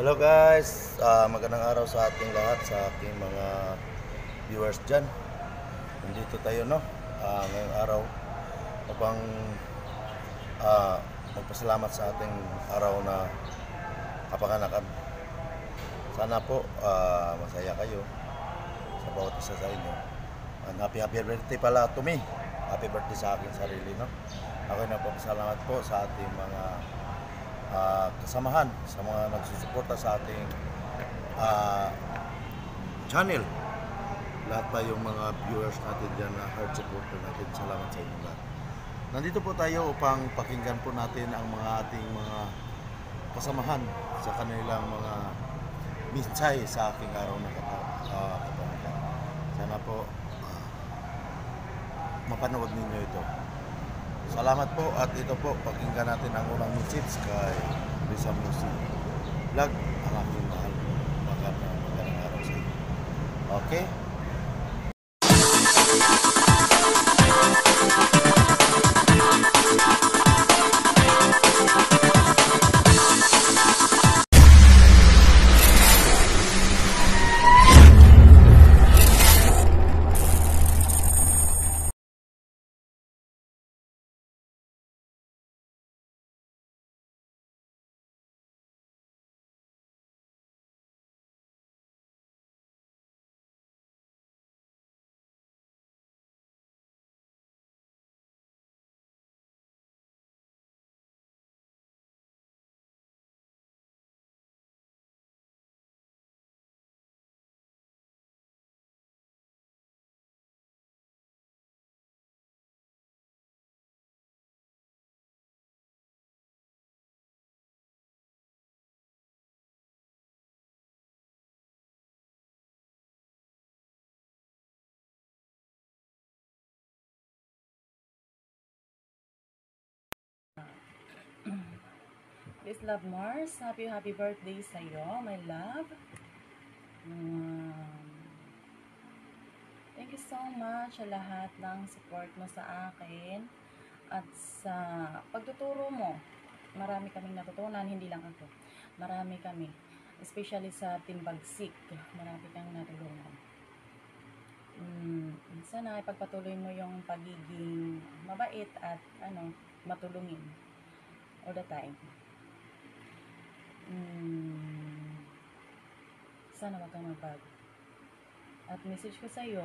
Hello guys, magandang araw sa ating lahat, sa ating mga viewers dyan. Nandito tayo ngayong araw upang magpasalamat sa ating araw na kapanganakan. Sana po masaya kayo sa bawat isa sa inyo. And happy birthday pala to me. Happy birthday sa aking sarili, Ako na po salamat po sa ating mga kasamahan, sa mga nagsusuporta sa ating channel. Lahat pa yung mga viewers natin dyan na hard supporter natin, salamat sa inyo lahat. Nandito po tayo upang pakinggan po natin ang mga ating mga kasamahan sa kanilang mga minsay sa aking araw na kapanganakan. Sana po mapanood ninyo ito. Salamat po, at ito po, pakinggan natin ang unang message kay Risa Music Vlog, ang aking mahal. Magandang araw sa inyo. Okay? Please love Mars, happy birthday sa iyo, my love. Thank you so much sa lahat ng support mo sa akin at sa pagtuturo mo. Marami kaming natutunan, hindi lang ako. Marami kami, especially sa Team Bagsik. Marami kang natulungan. Sana ipagpatuloy mo yung pagiging mabait at matulungin all the time. Sana wag kang magbago. At message ko sa iyo,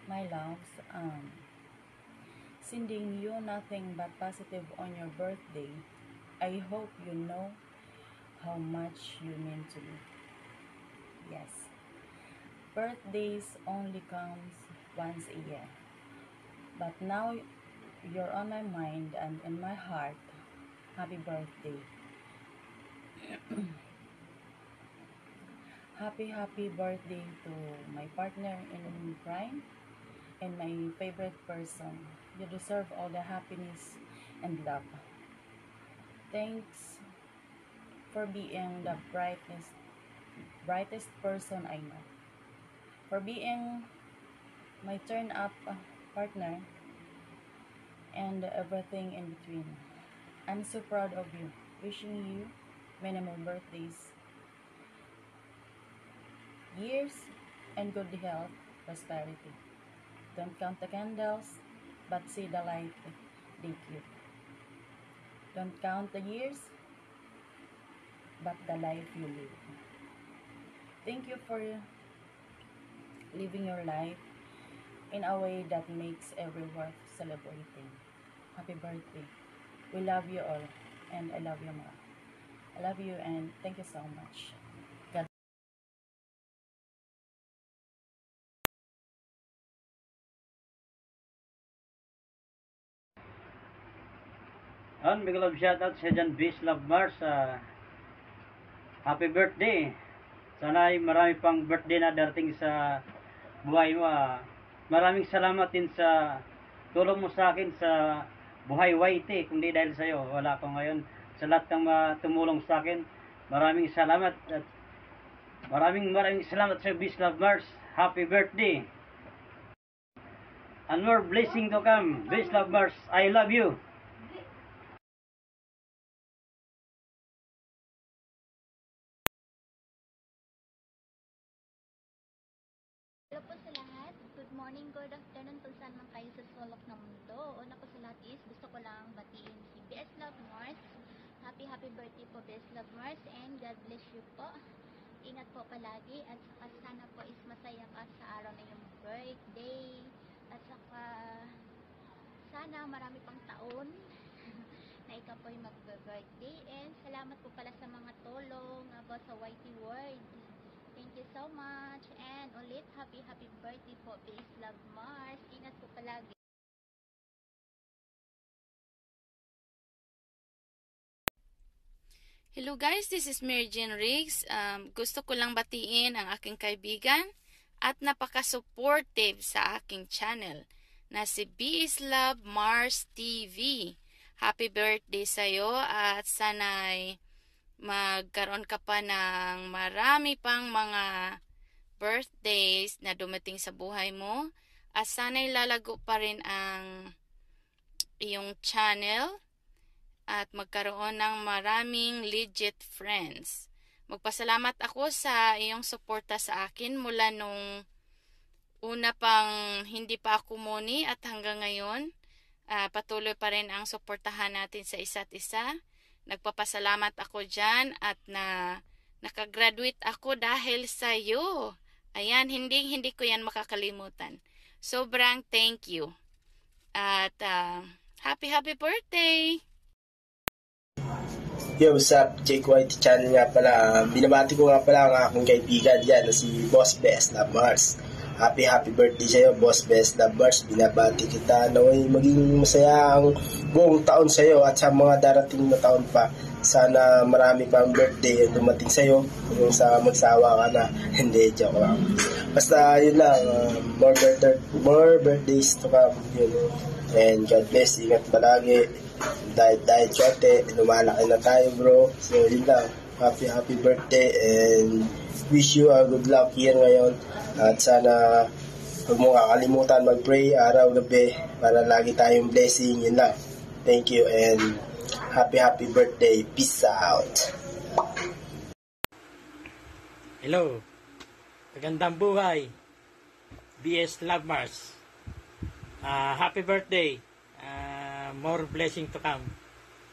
my loves, sending you nothing but positive on your birthday. I hope you know how much you mean to me. Yes, birthdays only comes once a year, but now you're on my mind and in my heart. Happy birthday. Happy birthday to my partner in crime and my favorite person. You deserve all the happiness and love. Thanks for being the brightest person I know. For being my turn up partner and everything in between. I'm so proud of you. Wishing you many more birthdays, years, and good health, prosperity. Don't count the candles, but see the light they give. Don't count the years, but the life you live. Thank you for living your life in a way that makes every worth celebrating. Happy birthday. We love you all, and I love you more. I love you, and thank you so much. God. Big love shoutout sa dyan, Bis Love Mars. Happy birthday. Sana ay marami pang birthday na darating sa buhay mo. Maraming salamat din sa tulong mo sa akin sa buhay YT. Kundi dahil sa iyo, wala ako ngayon. Sa lahat ng tumulong sa akin, maraming salamat. At maraming salamat sa Bis Love Mars. Happy birthday. And more blessing to come. Bis Love Mars, I love you. Hello po sa lahat. Good morning, good afternoon kung saan man kayo sa sulok ng mundo. Una po sa lahat is gusto ko lang batiin si BS Love Mars. Happy birthday po BS Love Mars and God bless you po. Ingat po palagi at saka sana po is masaya ka sa araw na yung birthday. At saka sana marami pang taon na ikaw po yung mag-birthday. And salamat po pala sa mga tulong about sa YT World. Thank you so much. And ulit, happy birthday po, BS Love Mars. Ingat po palagi. Hello guys, this is Mary Jane Riggs. Gusto ko lang batiin ang aking kaibigan at napaka-supportive sa aking channel na si BS Love Mars TV. Happy birthday sa'yo at sana'y magkaroon ka pa ng marami pang mga birthdays na dumating sa buhay mo at sana'y lalago pa rin ang iyong channel at magkaroon ng maraming legit friends. Magpasalamat ako sa iyong suporta sa akin mula nung una pang hindi pa ako muni at hanggang ngayon. Patuloy pa rin ang suportahan natin sa isa't isa. Nagpapasalamat ako dyan at nakagraduate ako dahil sa iyo. Ayan, hindi ko yan makakalimutan. Sobrang thank you. At happy birthday! Yo, what's up? Jake White channel nga pala. Binabati ko nga pala ang aking kaibigan dyan na si Boss BS Love Mars. Happy birthday sa'yo, Boss BS Love Mars. Binabati kita na maging masaya ang buong taon sa'yo at sa mga darating na taon pa. Sana marami pang birthday ang dumating sa'yo. Yung sa magsawa ka na. Hindi, joke lang. Basta yun lang, more birthdays to come. Yun. And God bless, ingat palagi. Diet kote, lumalaki na tayo bro. So yun lang, happy birthday and wish you a good luck year ngayon. At sana huwag mo kakalimutan mag-pray araw-gabi para lagi tayong blessing. Yun lang. Thank you and happy birthday. Peace out. Hello. Magandang buhay. BS Love Mars. Happy birthday. More blessing to come.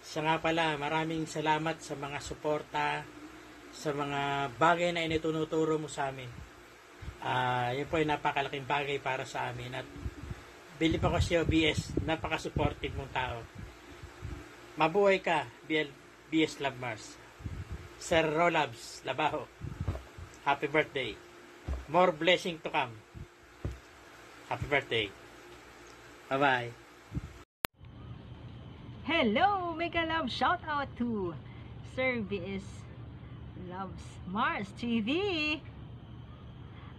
Sa nga pala, maraming salamat sa mga suporta, sa mga bagay na initunuturo mo sa amin. Yun po ay napakalaking bagay para sa amin at bilib ako siya BS, napaka-supportive mong tao. Mabuhay ka, BS Love Mars. Sir Rolabs Labaho, happy birthday. More blessing to come. Happy birthday. Bye-bye. Hello, mega love shout out to Sir BS Loves Mars TV.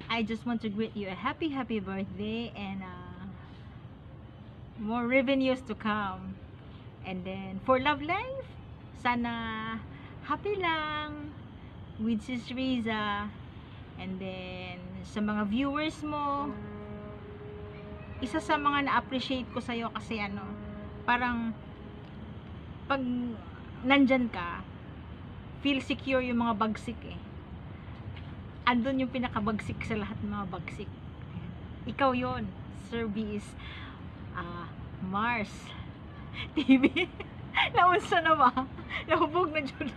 I just want to greet you a happy birthday and more revenues to come. And then for love life, sana happy lang with Sis Riza. And then sa mga viewers mo, isa sa mga na-appreciate ko sa'yo kasi parang pag nandyan ka, feel secure yung mga bagsik eh. Andun yung pinakabagsik sa lahat ng mga bagsik. Ikaw yon, Sir BS Mars TV. Naunsa na ba? Nahubog na dyan.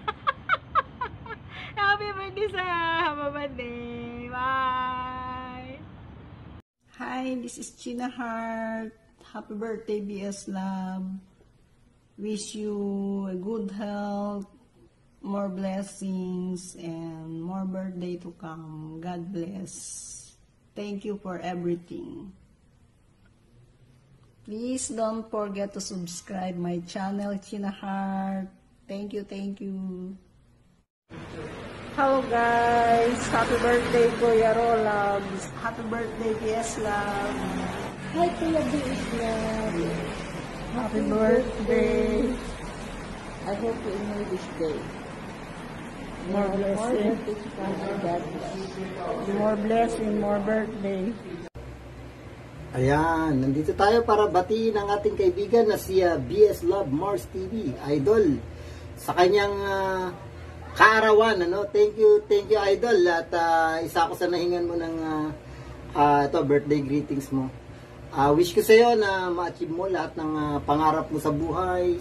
Happy birthday sa birthday. Bye! Hi, this is China Heart. Happy birthday, BS Love. Wish you a good health, more blessings, and more birthday to come. God bless. Thank you for everything. Please don't forget to subscribe my channel, China Heart. Thank you, thank you. Hello guys, happy birthday Kuya Rolabs. Happy birthday BS Love. Hi Kuya BS Love. Happy birthday. I hope you enjoy this day. More blessing. More blessing, more birthday. Ayan, nandito tayo para batiin ang ating kaibigan na si BS Love Mars TV, idol, sa kanyang kaarawan. Thank you idol, at isa ako sa nahingan mo ng ito, birthday greetings mo. Wish ko sa'yo na ma-achieve mo lahat ng pangarap mo sa buhay,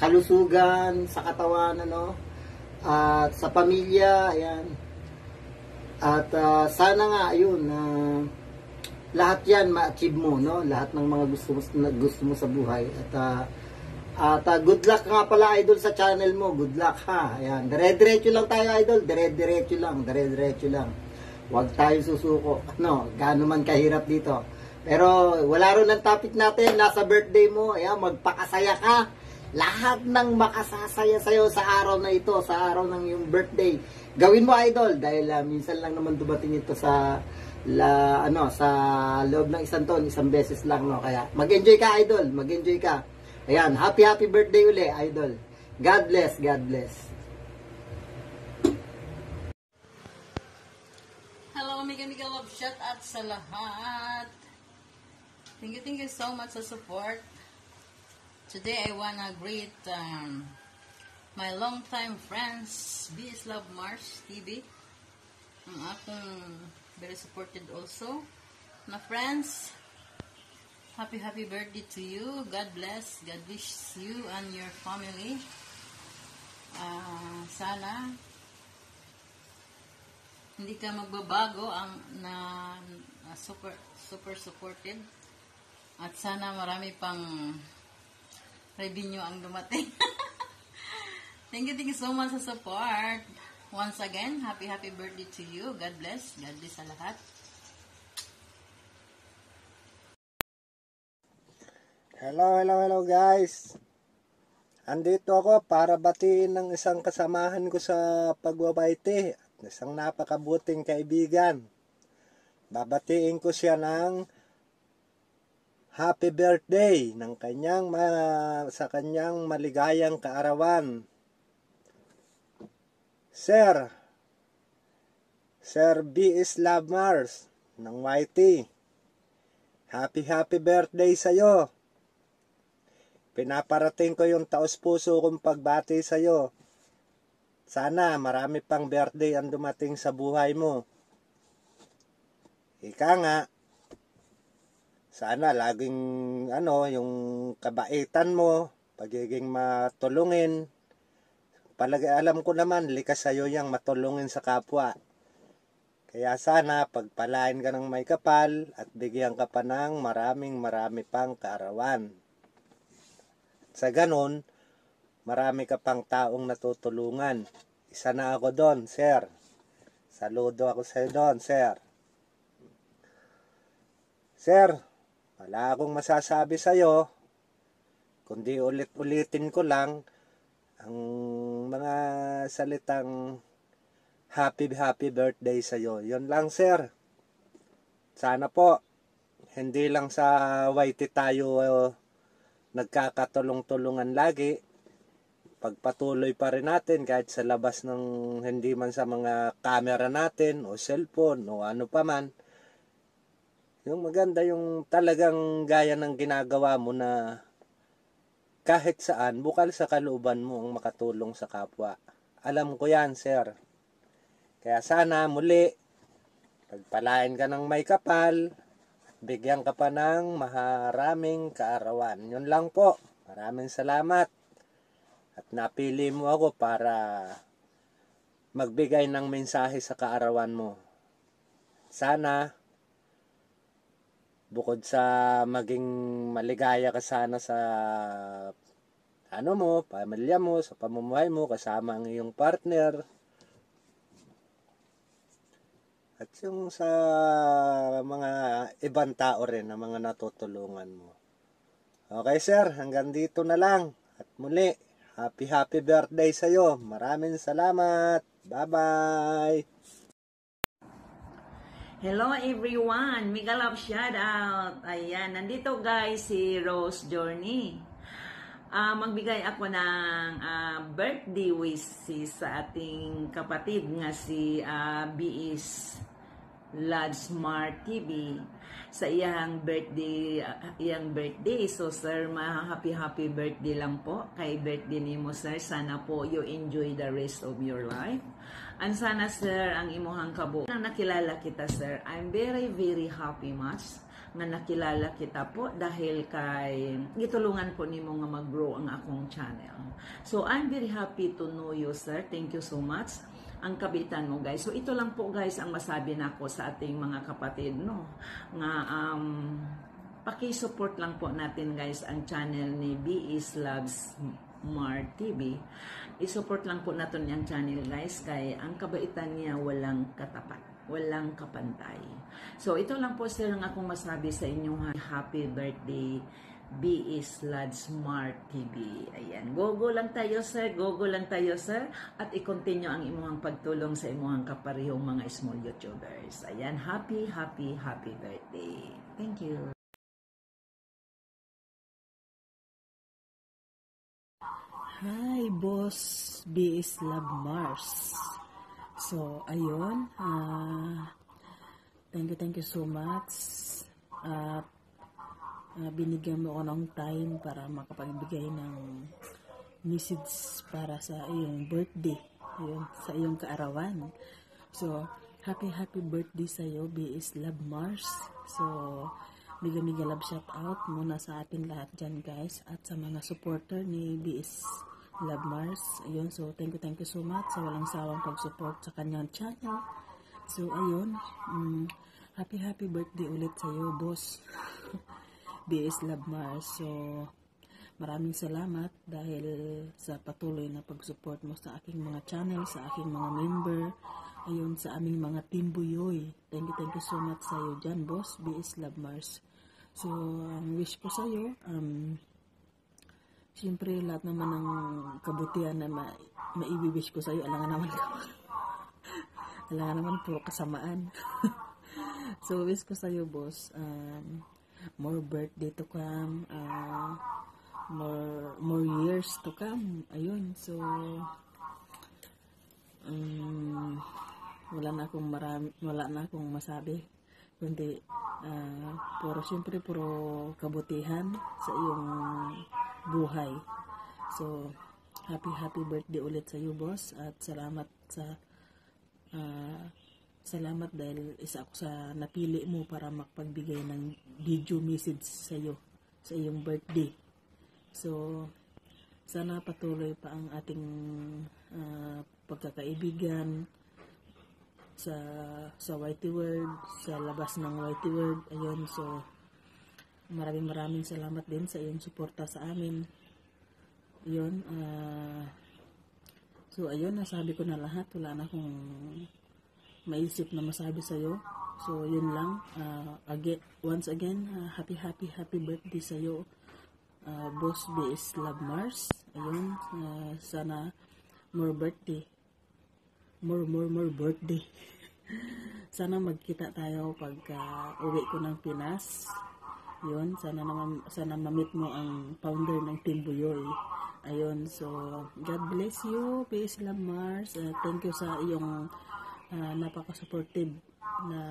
kalusugan, sa katawan, ano, at sa pamilya, ayan. At sana nga, ayun, lahat yan ma-achieve mo, no? Lahat ng mga gusto mo sa buhay. At good luck nga pala, idol, sa channel mo. Good luck, ha? Ayan, dire-diretso lang tayo, idol. Dire-diretso lang. Huwag tayo susuko. Ano, gaano man kahirap dito. Pero wala rin ang topic natin. Nasa birthday mo. Ayan, magpakasaya ka. Lahat ng makasasaya sa'yo sa araw na ito, sa araw ng iyong birthday, gawin mo, idol. Dahil minsan lang naman dumating ito sa sa loob ng isang taon, isang beses lang, no? Kaya mag-enjoy ka, idol. Mag-enjoy ka. Ayan, happy birthday uli, idol. God bless, God bless. Hello, Mega Love, shout out sa lahat. Thank you so much sa support. Today, I wanna greet my longtime friends, BS Love Mars TV. Ang akong very supported also. My friends, happy birthday to you. God bless. God wish you and your family. Sana hindi ka magbabago super supportive, at sana marami pang revenue ang dumating. Thank you so much sa support. Once again, happy birthday to you. God bless sa lahat. Hello guys. Andito ako para batiin ng isang kasamahan ko sa pagbabayti. Isang napakabuting kaibigan. Babatiin ko siya ng happy birthday ng sa kanyang maligayang kaarawan. Sir B.S. Love Mars ng YT. Happy birthday sa'yo. Pinaparating ko yung taos-puso kong pagbati sa'yo. Sana marami pang birthday ang dumating sa buhay mo. Ika nga, sana laging yung kabaitan mo, pagiging matulungin. Alam ko naman, likas sa'yo yang matulungin sa kapwa. Kaya sana pagpalain ka ng may kapal at bigyan ka pa ng marami pang kaarawan. Sa ganon, marami ka pang taong natutulungan. Isa na ako doon, sir. Saludo ako sa iyo doon, sir. Sir, wala akong masasabi sa iyo, kundi ulit-ulitin ko lang ang mga salitang happy birthday sa iyo. Yun lang, sir. Sana po, hindi lang sa YT tayo nagkakatulong-tulungan lagi. Pagpatuloy pa rin natin kahit sa labas ng hindi man sa mga camera natin o cellphone o ano pa man. Yung maganda yung talagang gaya ng ginagawa mo na kahit saan, bukal sa kalooban mo ang makatulong sa kapwa. Alam ko yan, sir. Kaya sana muli, pagpalain ka ng may kapal, bigyan ka pa ng maraming kaarawan. Yun lang po. Maraming salamat. At napili mo ako para magbigay ng mensahe sa kaarawan mo. Sana, bukod sa maging maligaya ka sana sa pamilya mo, sa pamumuhay mo, kasama ang iyong partner, at yung sa mga ibang tao rin na mga natutulungan mo. Okay, sir, hanggang dito na lang. At muli, happy birthday sa'yo. Maraming salamat. Bye-bye. Hello everyone, Mega Love shout out. Ayan, nandito guys si Rose Journey. Magbigay ako ng birthday wishes sa ating kapatid nga si B.S. Lad Smart TV sa iyang birthday. So sir, happy birthday lang po kay birthday nimo sir. Sana po you enjoy the rest of your life. And sana sir ang imuhang kabuo na nakilala kita sir. I'm very happy much nga nakilala kita po dahil kay gitulungan po nimo nga mag-grow ang akong channel. So I'm very happy to know you sir. Thank you so much. Ang kabitan mo guys. So ito lang po guys ang masabi nako sa ating mga kapatid no nga paki-support lang po natin guys ang channel ni B.S. Loves Smart TV. I-support lang po natin yung channel guys kay ang kabaitan niya walang katapat, walang kapantay. So ito lang po sir ang akong masabi sa inyo. Happy birthday B.S. Lad Smart TV. Ayan. Go lang tayo sir. Go lang tayo sir. At i-continue ang imuhang pagtulong sa imuhang kaparehong mga small YouTubers. Ayan. Happy birthday. Thank you. Hi, Boss B.S. Love Mars. So, ayun. Thank you so much. Binigyan mo ako ng time para makapagbigay ng message para sa iyong birthday, yun, sa iyong kaarawan. So, happy birthday sa iyo, B.S. Love Mars. So, mega love shout out muna sa atin lahat dyan guys at sa mga supporter ni B.S. Love Mars. Ayun, so thank you so much sa walang sawang pag-support sa kanyang channel. So, ayun, happy birthday ulit sa iyo, boss. B.S. Love Mars. So, maraming salamat dahil sa patuloy na pag-support mo sa aking mga channel, sa aking mga member, ayun, sa aming mga Team Buyoy. Thank you so much sa iyo dyan, boss, B.S. Love Mars. So, ang wish ko sa iyo, siyempre, lahat naman ng kabutihan na maiwiwish ko sa iyo, alangan naman puro kasamaan. So, wish ko sa iyo, boss, more birthday to come, more years to come. Ayun, so wala na akong masabi kundi puro kabutihan sa iyong buhay. So happy birthday ulit sa iyo, boss, at salamat dahil isa ako sa napili mo para makpagbigay ng video message sa iyo sa iyong birthday. So, sana patuloy pa ang ating pagkakaibigan sa YT World, sa labas ng YT World. Ayun, so maraming salamat din sa iyong suporta sa amin. Ayun, so ayun, nasabi ko na lahat. Wala na akong maisip na masabi sa'yo. So, yun lang. Once again, happy birthday sa'yo, Boss B.S. Love Mars. Ayun, sana more birthday. More birthday. Sana magkita tayo pag uwi ko ng Pinas. Yun, sana ma-meet mo ang founder ng Team Buyoy. Ayun, so, God bless you, B.S. Love Mars. Thank you sa iyong napaka-supportive na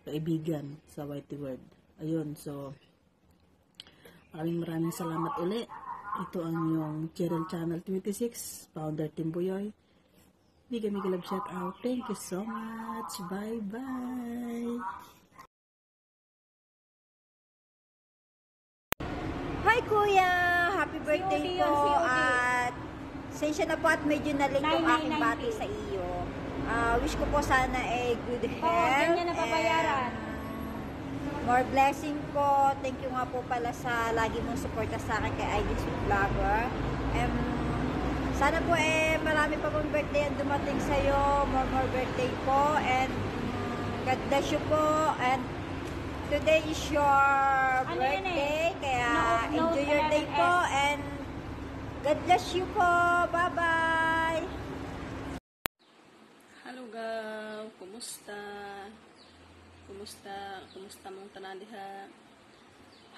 kaibigan sa YT World. Ayun, so maraming salamat uli. Ito ang yung Cheryl Channel 26, founder Team Buyoy. Mega love shout out. Thank you so much. Bye. Hi Kuya! Happy birthday po at sensya na po at medyo na-late ang aking bati sa iyo. Wish ko po sana good health and more blessing po. Thank you nga po pala sa lagi mong suporta sa akin kay ID Sweet Vlogger. Sana po marami pa pong birthday ang dumating sa iyo. More birthday po and God bless you po. And today is your birthday kaya enjoy your day po and God bless you po. Bye-bye! Hello gaw, kumusta mong tanan diha?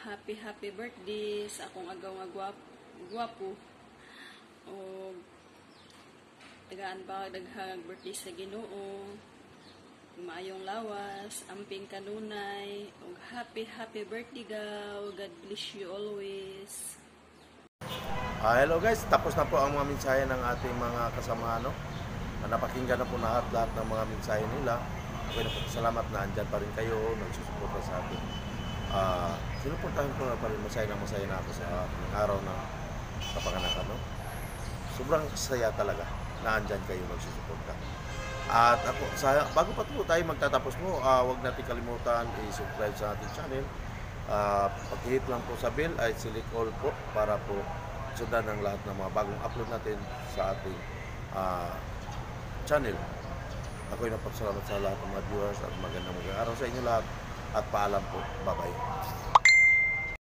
Happy birthday sa akong agaw nga gwapo. O tagaan ba daghang birthday sa Ginoo. maayong lawas, amping kanunay, ug happy birthday gaw. God bless you always. Hello guys, tapos na po ang mga mensahe ng ating mga kasama, no? Napakinggan na po lahat ng mga mensahe nila. Ako'y napasalamat na andyan pa rin kayo, nagsusuporta sa atin. Sinuportahan ko na pa rin, masaya na ako sa araw ng kapanganakan, no? Sobrang saya talaga na andyan kayo nagsusuporta. At ako, bago pa po tayo magtatapos mo, huwag natin kalimutan i-subscribe sa ating channel. Pag-hit lang po sa bell ay select all po para po sundan ng lahat ng mga bagong upload natin sa ating channel. Ako'y napasalamat sa lahat ng mga viewers at magandang araw sa inyo lahat at paalam po. Bye-bye.